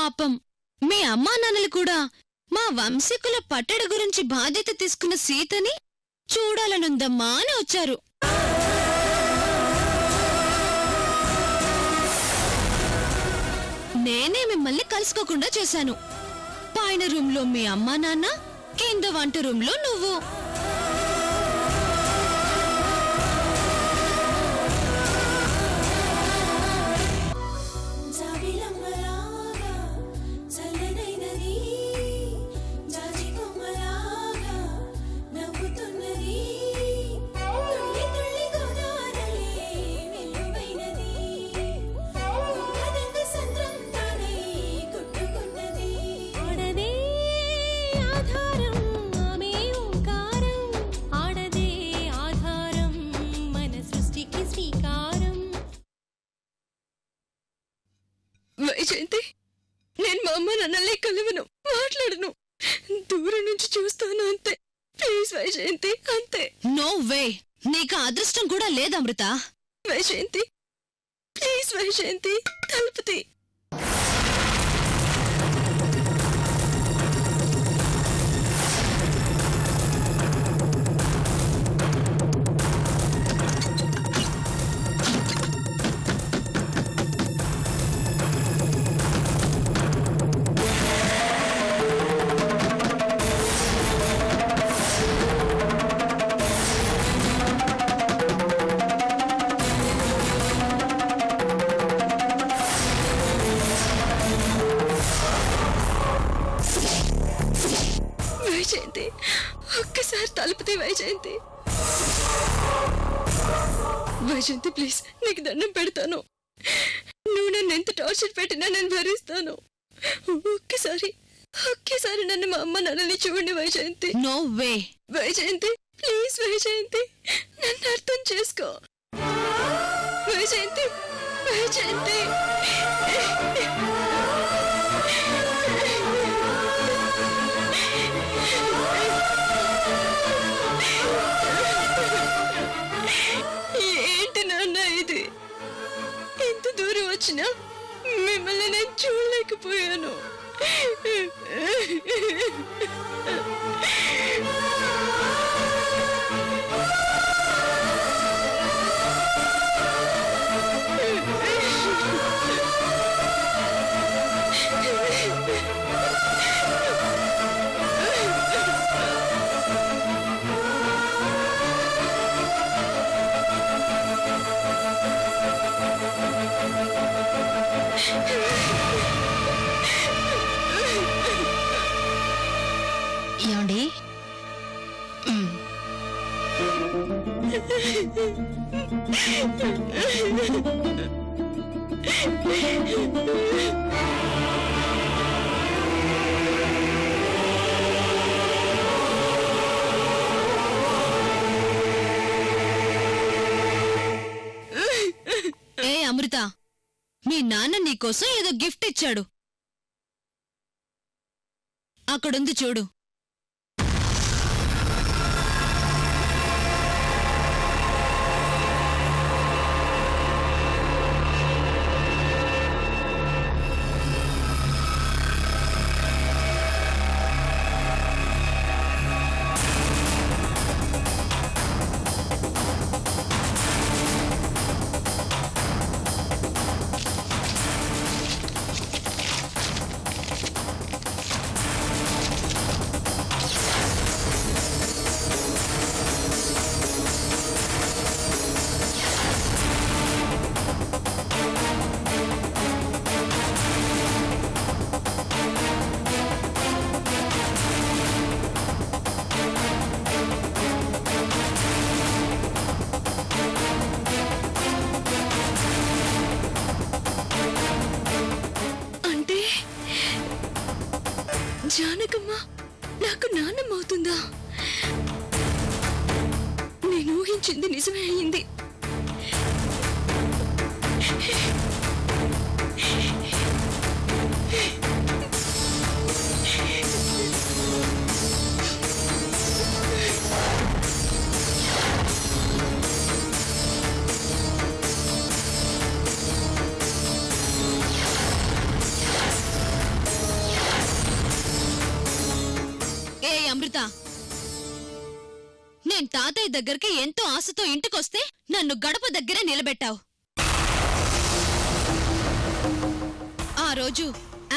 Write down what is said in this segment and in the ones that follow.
పాపం మీ అమ్మా నాన్నలు కూడా మా వంశీకుల పట్టడి గురించి బాధ్యత తీసుకున్న సీతని చూడాలనుందమ్మా అని వచ్చారు. నేనే మిమ్మల్ని కలుసుకోకుండా చేశాను. పైన రూమ్లో మీ అమ్మా నాన్న, కింద వంట రూమ్లో నువ్వు. వైజయంతి, నేను మా అమ్మ నాన్నలే కలవను, మాట్లాడను, దూరం నుంచి చూస్తాను అంతే. ప్లీజ్ వైజయంతి, అంతే. నో వే, నీకు అదృష్టం కూడా లేదమృత. వైజయంతి ప్లీజ్, వైజయంతి తలుపు తీ. వైజయంతి, ఒక్కసారి తలుపుతే వైజయంతి. వైజయంతి ప్లీజ్, నీకు దండం పెడతాను. నువ్వు నన్ను ఎంత టార్చర్ పెట్టినా నేను భరిస్తాను. ఒక్కసారి నన్ను మా అమ్మ నాన్నని చూడండి Vyjayanthi. No way. Vyjayanthi please, Vyjayanthi నన్ను అర్థం చేసుకో. వైజయంతి, వైజయంతి. ఏంటి నాన్న ఇది? ఎంత దూరం వచ్చినా మిమ్మల్ని నేను చూడలేకపోయాను. ఏమండి? ఏ అమృత, మీ నాన్న నీకోసం ఏదో గిఫ్ట్ ఇచ్చాడు. అక్కడుంది చూడు. జానకమ్మ నాకు నాన్నమ్మవుతుందా? నేను ఊహించింది నిజమే అయింది. అమృత. నేను తాతయ్య దగ్గరికి ఎంతో ఆశతో ఇంటికొస్తే నన్ను గడప దగ్గరే నిలబెట్టావు. ఆ రోజు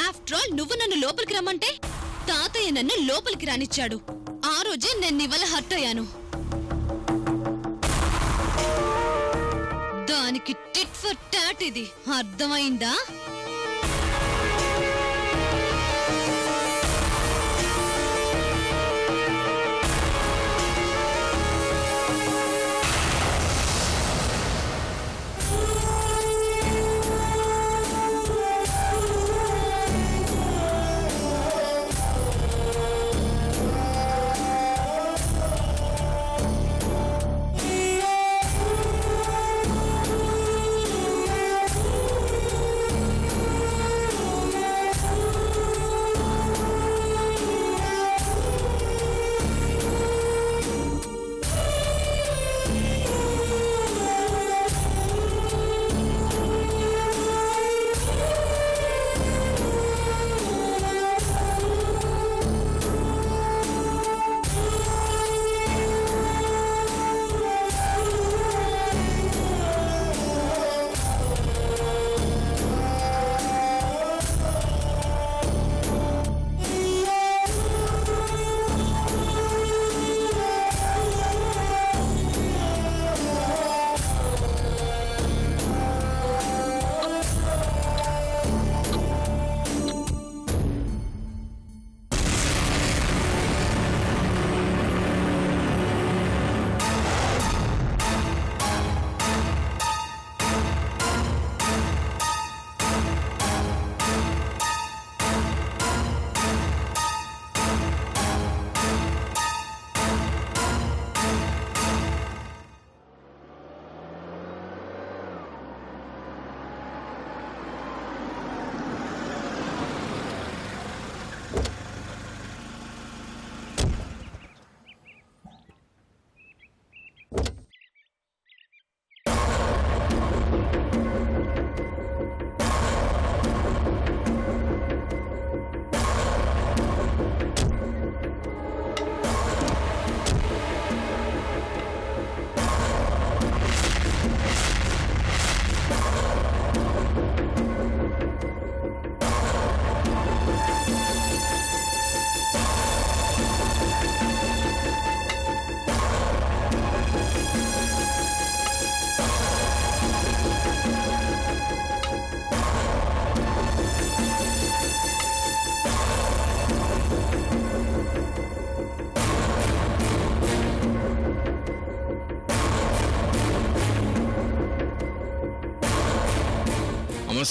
ఆఫ్టర్ ఆల్ నువ్వు నన్ను లోపలికి రమ్మంటే తాతయ్య నన్ను లోపలికి రానిచ్చాడు. ఆ రోజే నేను నీ వల్ల హర్ట్ అయ్యాను. దానికి టిట్ ఫర్ టాట్ ఇది, అర్థమైందా?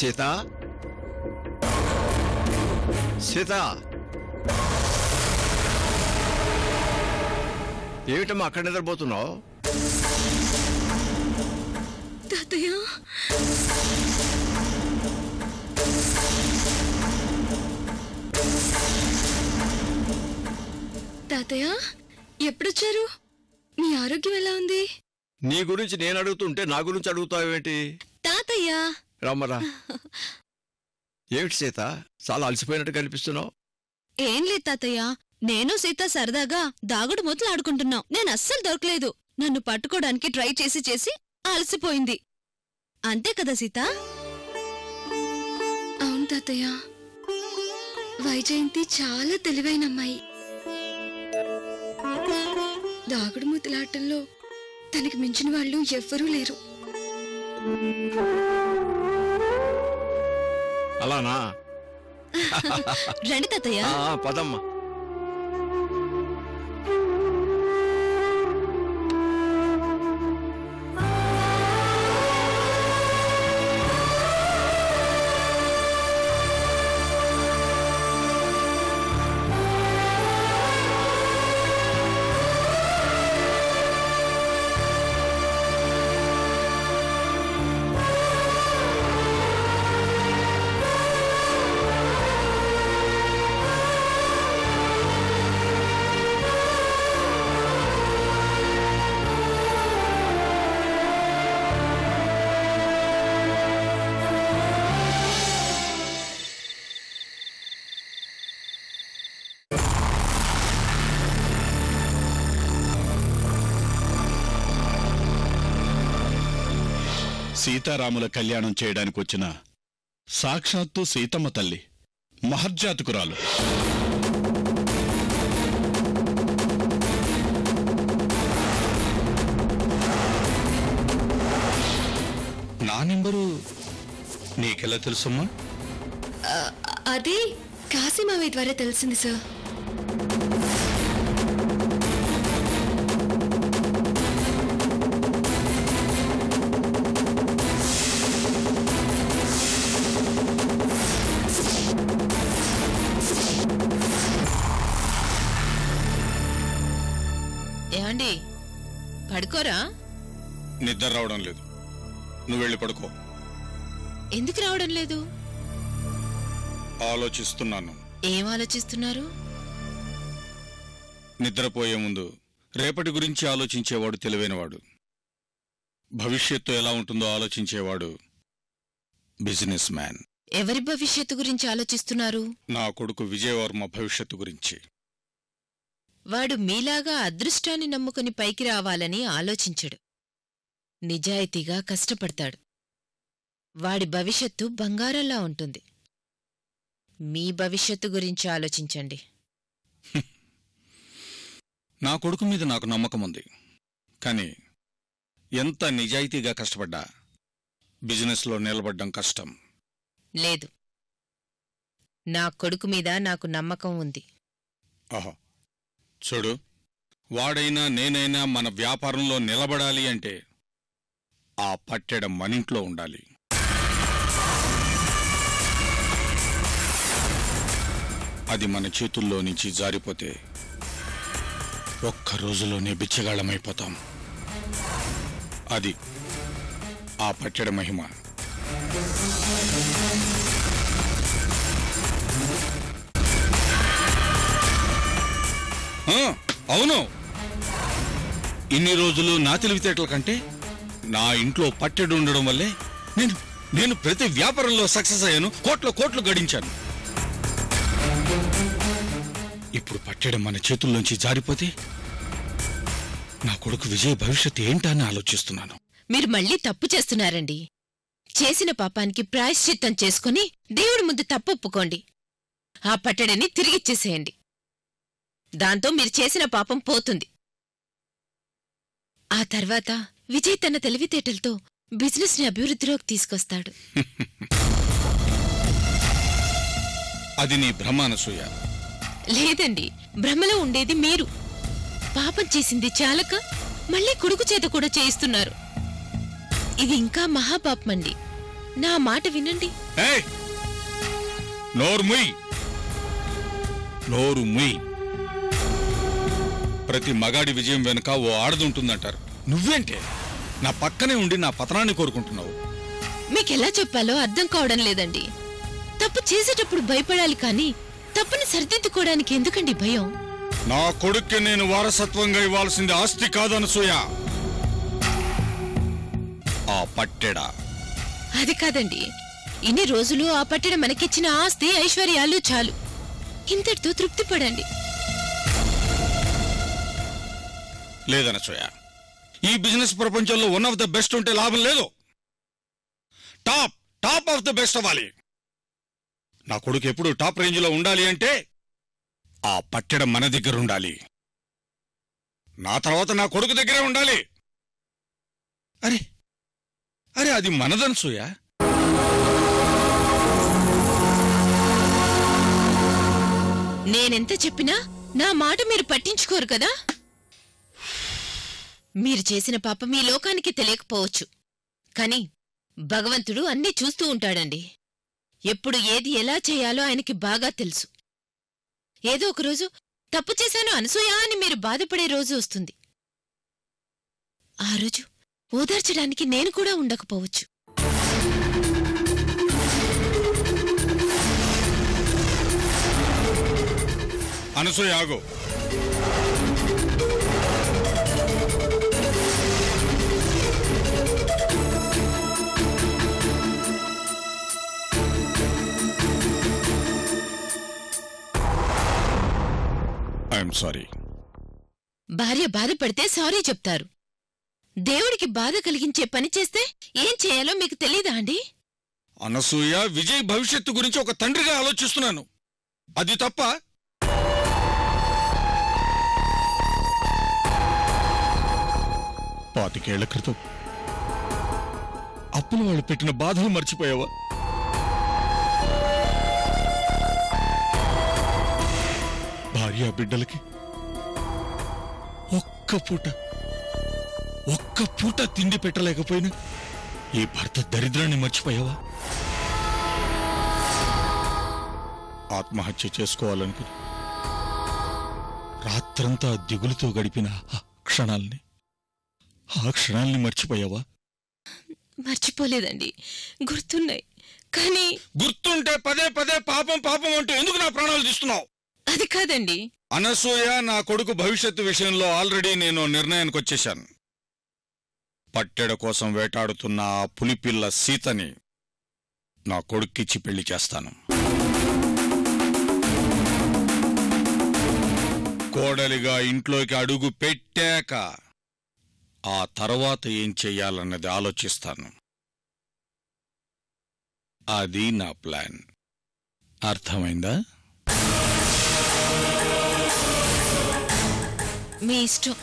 సీత, సీత, ఏమిటమ్మా అక్కడ నిద్రపోతున్నావు? తాతయ్య, తాతయ్య ఎప్పుడొచ్చారు? మీ ఆరోగ్యం ఎలా ఉంది? నీ గురించి నేను అడుగుతుంటే నా గురించి అడుగుతావేంటి? తాతయ్య రమ్మరా. ఏమిటి సీత, చాలా అలసిపోయినట్టు కనిపిస్తున్నావు? ఏం లేదు తాతయ్య, నేను సీత సరదాగా దాగుడు మూతలు ఆడుకుంటున్నాం. నేను అస్సలు దొరకలేదు. నన్ను పట్టుకోవడానికి ట్రై చేసి చేసి అలసిపోయింది. అంతే కదా సీత? అవును తాతయ్య, వైజయంతి చాలా తెలివైన అమ్మాయి. దాగుడు మూతలాటంలో తనకి మించిన వాళ్ళు ఎవ్వరూ లేరు. అలానా? రండి తాతయ్య. పదమ్మా. సీతారాముల కళ్యాణం చేయడానికి వచ్చిన సాక్షాత్తు సీతమ్మ తల్లి, మహర్జాతకురాలు. నా నెంబరు నీకెలా తెలుసమ్మా? అది కాశీమావయ్య ద్వారా తెలిసింది సార్. ఏమండి, పడుకోరా? నిద్ర రావడం లేదు, నువ్వు వెళ్ళి పడుకో. ఎందుకు రావడం లేదు? ఆలోచిస్తున్నాను. ఏం ఆలోచిస్తున్నారు? నిద్రపోయే ముందు రేపటి గురించి ఆలోచించేవాడు తెలివైనవాడు, భవిష్యత్తు ఎలా ఉంటుందో ఆలోచించేవాడు బిజినెస్ మ్యాన్. ఎవరి భవిష్యత్తు గురించి ఆలోచిస్తున్నారు? నా కొడుకు విజయవర్మ భవిష్యత్తు గురించి. వాడు మీలాగా అదృష్టాన్ని నమ్ముకుని పైకి రావాలని ఆలోచించడు. నిజాయితీగా కష్టపడతాడు. వాడి భవిష్యత్తు బంగారంలా ఉంటుంది. మీ భవిష్యత్తు గురించి ఆలోచించండి. నా కొడుకు మీద నాకు నమ్మకం ఉంది, కానీ ఎంత నిజాయితీగా కష్టపడ్డా బిజినెస్లో నిలబడ్డం కష్టం. లేదు, నా కొడుకు మీద నాకు నమ్మకం ఉంది. ఆహా, చూడు, వాడైనా నేనైనా మన వ్యాపారంలో నిలబడాలి అంటే ఆ పట్టెడ మనింట్లో ఉండాలి. అది మన చేతుల్లో నుంచి జారిపోతే ఒక్క రోజులోనే బిచ్చగాళ్ళమైపోతాం. అది ఆ పట్టెడ మహిమ. అవును, ఇన్ని రోజులు నా తెలివితేటల కంటే నా ఇంట్లో పట్టెడు ఉండడం వల్లే నేను ప్రతి వ్యాపారంలో సక్సెస్ అయ్యాను, కోట్లు గడించాను. ఇప్పుడు పట్టెడం మన చేతుల్లోంచి జారిపోతే నా కొడుకు విజయ్ భవిష్యత్తు ఏంటా అని ఆలోచిస్తున్నాను. మీరు మళ్ళీ తప్పు చేస్తున్నారండి. చేసిన పాపానికి ప్రాయశ్చిత్తం చేసుకుని దేవుడి ముందు తప్పు ఒప్పుకోండి. ఆ పట్టడిని తిరిగిచ్చేసేయండి. దాంతో మీరు చేసిన పాపం పోతుంది. ఆ తర్వాత విజయ్ తన తెలివితేటలతో బిజినెస్ ని అభివృద్ధిలోకి తీసుకొస్తాడు. అది నీ భ్రమ అనసూయ. లేదండి, భ్రమలో ఉండేది మీరు. పాపం చేసింది చాలక మళ్ళీ కొడుకు చేత కూడా చేయిస్తున్నారు. ఇది ఇంకా మహాపాపమండి. నా మాట వినండి. నోరు ముయ్. ప్రతి మగాడి విజయం వెనుక ఓ ఆడదుంటుందంటారు. నువ్వేంటే నా పక్కనే ఉండి నా పతనాన్ని కోరుకుంటున్నావు? మీకెలా చెప్పాలో అర్థం కావడం లేదండి. తప్పు చేసేటప్పుడు భయపడాలి కానీ తప్పుని సరిదిద్దుకోవడానికి ఎందుకండి భయం? నా కొడుక్కి నేను వారసత్వంగా ఇవ్వాల్సింది ఆస్తి కాదనసూయ, ఆ పట్టెడా. అది కాదండి, ఇన్ని రోజులు ఆ పట్టెడ మనకిచ్చిన ఆస్తి ఐశ్వర్యాలు చాలు. ఇంతటితో తృప్తి పడండి. లేదనసూయ, ఈ బిజినెస్ ప్రపంచంలో వన్ ఆఫ్ ద బెస్ట్ ఉంటే లాభం లేదు. టాప్ ఆఫ్ ద బెస్ట్ అవ్వాలి. నా కొడుకు ఎప్పుడు టాప్ రేంజ్లో ఉండాలి అంటే ఆ పట్టెడ మన దగ్గర ఉండాలి. నా తర్వాత నా కొడుకు దగ్గరే ఉండాలి. అరే అది మనదనసూయ. నేనెంత చెప్పినా నా మాట మీరు పట్టించుకోరు కదా. మీరు చేసిన పాపం ఈ లోకానికి తెలియకపోవచ్చు, కాని భగవంతుడు అన్నీ చూస్తూ ఉంటాడండి. ఎప్పుడు ఏది ఎలా చేయాలో ఆయనకి బాగా తెలుసు. ఏదో ఒకరోజు తప్పు చేశాను అనసూయ అని మీరు బాధపడే రోజు వస్తుంది. ఆ రోజు ఓదార్చడానికి నేను కూడా ఉండకపోవచ్చు. అనసూయ ఆగు. I'm sorry. భార్య బాధపడితే సారీ చెప్తారు. దేవుడికి బాధ కలిగించే పని చేస్తే ఏం చేయాలో మీకు తెలీదా అండి? అనసూయ, విజయ్ భవిష్యత్తు గురించి ఒక తండ్రిగా ఆలోచిస్తున్నాను. అది తప్ప? పాతికేళ్ల క్రితం అప్పుల వాళ్ళు పెట్టిన బాధలు మర్చిపోయావా? భార్య బిడ్డలకి ఒక్క పూట తిండి పెట్టలేకపోయినా ఈ భర్త దరిద్రాన్ని మర్చిపోయావా? ఆత్మహత్య చేసుకోవాలనుకుని రాత్రంతా దిగులుతో గడిపిన ఆ క్షణాల్ని మర్చిపోయావా? మర్చిపోలేదండి, గుర్తున్నాయి. కానీ గుర్తుంటే పదే పదే పాపం అంటూ ఎందుకు నా ప్రాణాలు తీస్తున్నావు? అది కాదండి. అనసూయ, నా కొడుకు భవిష్యత్తు విషయంలో ఆల్రెడీ నేను నిర్ణయానికి వచ్చేశాను. పట్టెడ కోసం వేటాడుతున్న ఆ పులిపిల్ల సీతని నా కొడుక్కిచ్చి పెళ్లి చేస్తాను. కోడలిగా ఇంట్లోకి అడుగు పెట్టాక ఆ తర్వాత ఏం చెయ్యాలన్నది ఆలోచిస్తాను. అది నా ప్లాన్. అర్థమైందా? మీ ఇష్టం.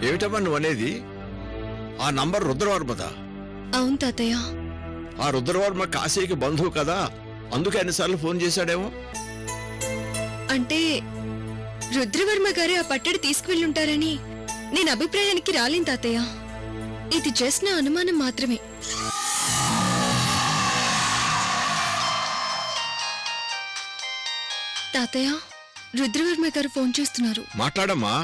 ఏమిటమ్మా నువ్వు అనేది? ఆ నంబర్ రుద్రవర్మదా? అవును తాతయ్య. ఆ రుద్రవర్మ కాశీకి బంధువు కదా, అందుకే ఎన్నిసార్లు ఫోన్ చేశాడేమో. అంటే రుద్రవర్మ గారే ఆ పట్టడి తీసుకువెళ్ళుంటారని నేను అభిప్రాయానికి రాలేను తాతయ్య. ఇది జస్ట్ నా అనుమానం మాత్రమే. తాతయ్య, రుద్రవర్మ గారు ఫోన్ చేస్తున్నారు. మాట్లాడమ్మా.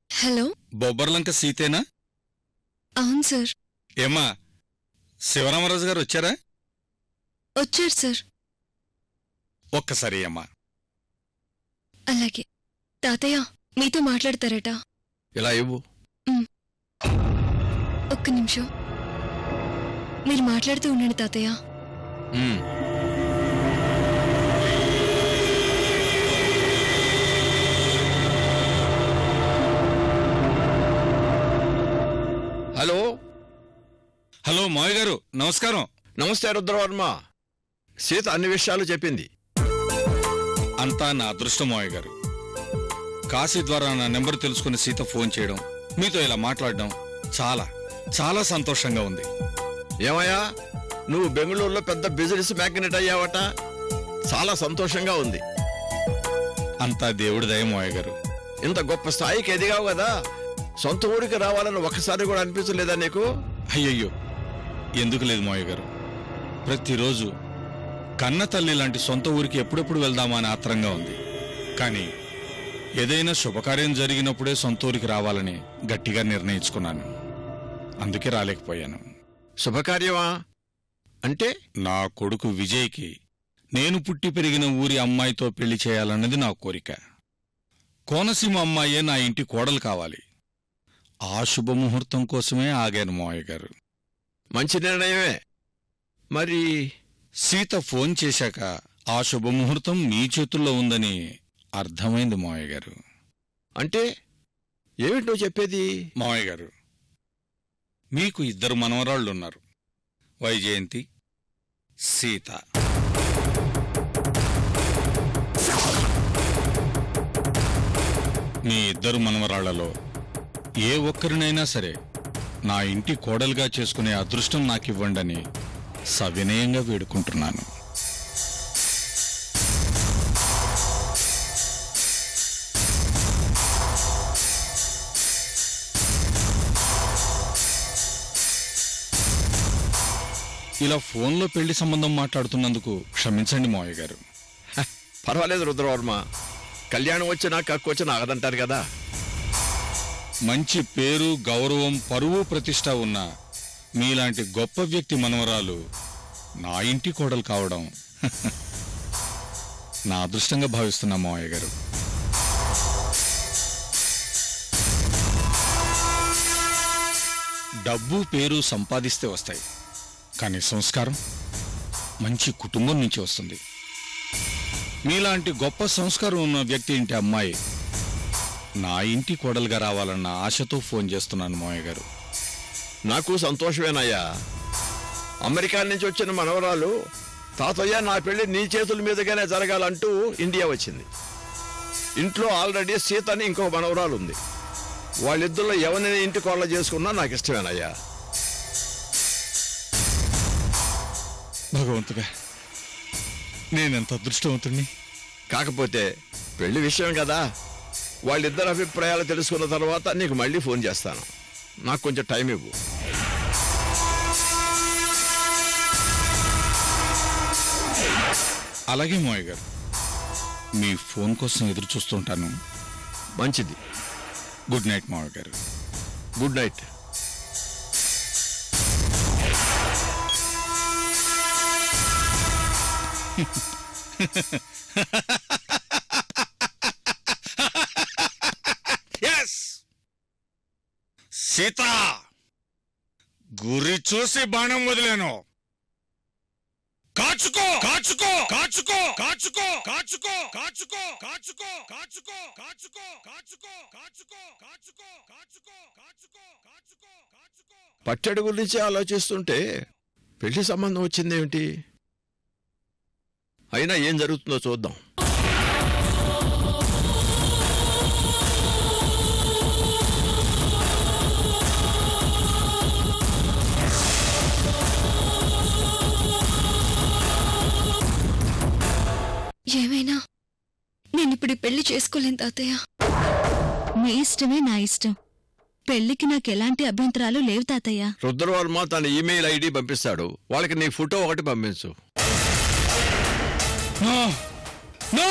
హలో, బొబ్బర్లంక సీతేనా? అవును సార్. ఏమ్మా, శివరామరాజు గారు వచ్చారా? వచ్చారు సార్. ఒక్కసారి అమ్మా. అలాగే. తాతయ్య, మీతో మాట్లాడతారట. ఇలా ఇవ్వు. ఒక్క నిమిషం మీరు మాట్లాడుతూ ఉండండి తాతయ్య. హలో. హలో మావయ్య గారు, నమస్కారం. నమస్తే రుద్రవర్మ. సీత అన్ని విషయాలు చెప్పింది. అంతా నా అదృష్టం మావయ్య గారు. కాశీ ద్వారా నా నెంబర్ తెలుసుకుని సీత ఫోన్ చేయడం, మీతో ఇలా మాట్లాడడం చాలా చాలా సంతోషంగా ఉంది. ఏమయ్యా, నువ్వు బెంగళూరులో పెద్ద బిజినెస్ మ్యాగ్నెట్ అయ్యావట. చాలా సంతోషంగా ఉంది. అంతా దేవుడి దయ మావయ్య గారు. ఇంత గొప్ప స్థాయికి ఎదిగావు కదా, సొంత ఊరికి రావాలని ఒక్కసారి కూడా అనిపించలేదా నీకు? అయ్యయ్యో, ఎందుకు లేదు మావయ్య గారు. ప్రతిరోజు కన్న తల్లి లాంటి సొంత ఊరికి ఎప్పుడెప్పుడు వెళ్దామా అని ఆత్రంగా ఉంది. కానీ ఏదైనా శుభకార్యం జరిగినప్పుడే సొంత ఊరికి రావాలని గట్టిగా నిర్ణయించుకున్నాను. అందుకే రాలేకపోయాను. శుభకార్యమా అంటే? నా కొడుకు విజయ్కి నేను పుట్టి పెరిగిన ఊరి అమ్మాయితో పెళ్లి చేయాలన్నది నా కోరిక. కోనసీమ అమ్మాయే నా ఇంటి కోడలు కావాలి. ఆ శుభముహూర్తం కోసమే ఆగాను మావయ్య గారు. మంచి నిర్ణయమే. మరి సీత ఫోన్ చేశాక ఆ శుభముహూర్తం మీ చేతుల్లో ఉందని అర్థమైంది మావయ్య గారు. అంటే ఏమిటి నువ్వు చెప్పేది? మావయ్య గారు, మీకు 2 మనవరాళ్లున్నారు, వైజయంతి, సీత. మీ 2 మనవరాళ్లలో ఏ ఒక్కరినైనా సరే నా ఇంటి కోడలుగా చేసుకునే అదృష్టం నాకివ్వండని సవినయంగా వేడుకుంటున్నాను. ఇలా ఫోన్లో పెళ్లి సంబంధం మాట్లాడుతున్నందుకు క్షమించండి మావయ్య గారు. పర్వాలేదు రుద్రవర్మ, కళ్యాణం వచ్చినా కక్కు వచ్చినా ఆగదంటారు కదా. మంచి పేరు, గౌరవం, పరువు, ప్రతిష్ట ఉన్న మీలాంటి గొప్ప వ్యక్తి మనవరాలు నా ఇంటి కోడలు కావడం నా అదృష్టంగా భావిస్తున్నా మావయ్య గారు. డబ్బు, పేరు సంపాదిస్తే వస్తాయి, కానీ సంస్కారం మంచి కుటుంబం నుంచి వస్తుంది. మీలాంటి గొప్ప సంస్కారం ఉన్న వ్యక్తి ఇంటి అమ్మాయి నా ఇంటి కోడలుగా రావాలన్న ఆశతో ఫోన్ చేస్తున్నాను మావయ్య గారు. నాకు సంతోషమేనయ్యా. అమెరికా నుంచి వచ్చిన మనవరాలు తాతయ్య నా పెళ్లి నీ చేతుల మీదుగానే జరగాలంటూ ఇండియా వచ్చింది. ఇంట్లో ఆల్రెడీ సీత అని ఇంకో మనవరాలు ఉంది. వాళ్ళిద్దరిలో ఎవరిని ఇంటి కోళ్ళ చేసుకున్నా నాకు ఇష్టమేనయ్యా. భగవంతుడా, నేనెంత అదృష్టవంతుణ్ణి. కాకపోతే పెళ్లి విషయం కదా, వాళ్ళిద్దరి అభిప్రాయాలు తెలుసుకున్న తర్వాత నీకు మళ్ళీ ఫోన్ చేస్తాను. నాకు కొంచెం టైం ఇవ్వు. అలాగే మావయ్య గారు, మీ ఫోన్ కోసం ఎదురు చూస్తుంటాను. మంచిది. గుడ్ నైట్ మావయ్య గారు. Good night. సీత, గురి చూసి బాణం వదిలేను. కాచుకో కాచుకో కాచుకో కాచుకో కాచుకో కాచుకో కాచుకో కాచుకో కాచుకో కాచుకో కాచుకో కాచుకో కాచుకో కాచుకో కాచుకో కాచుకో. పచ్చడి గురించి ఆలోచిస్తుంటే పెళ్లి సంబంధం వచ్చిందేమిటి? అయినా ఏం జరుగుతుందో చూద్దాం. ఏమైనా నేనిప్పుడు పెళ్లి చేసుకోలేను తాతయ్య. మీ ఇష్టమే నా ఇష్టం. పెళ్లికి నాకెలాంటి అభ్యంతరాలు లేవు తాతయ్య. రుద్రవర్మ తన ఈమెయిల్ ఐడి పంపిస్తాడు. వాళ్ళకి నీ ఫోటో ఒకటి పంపించు. No no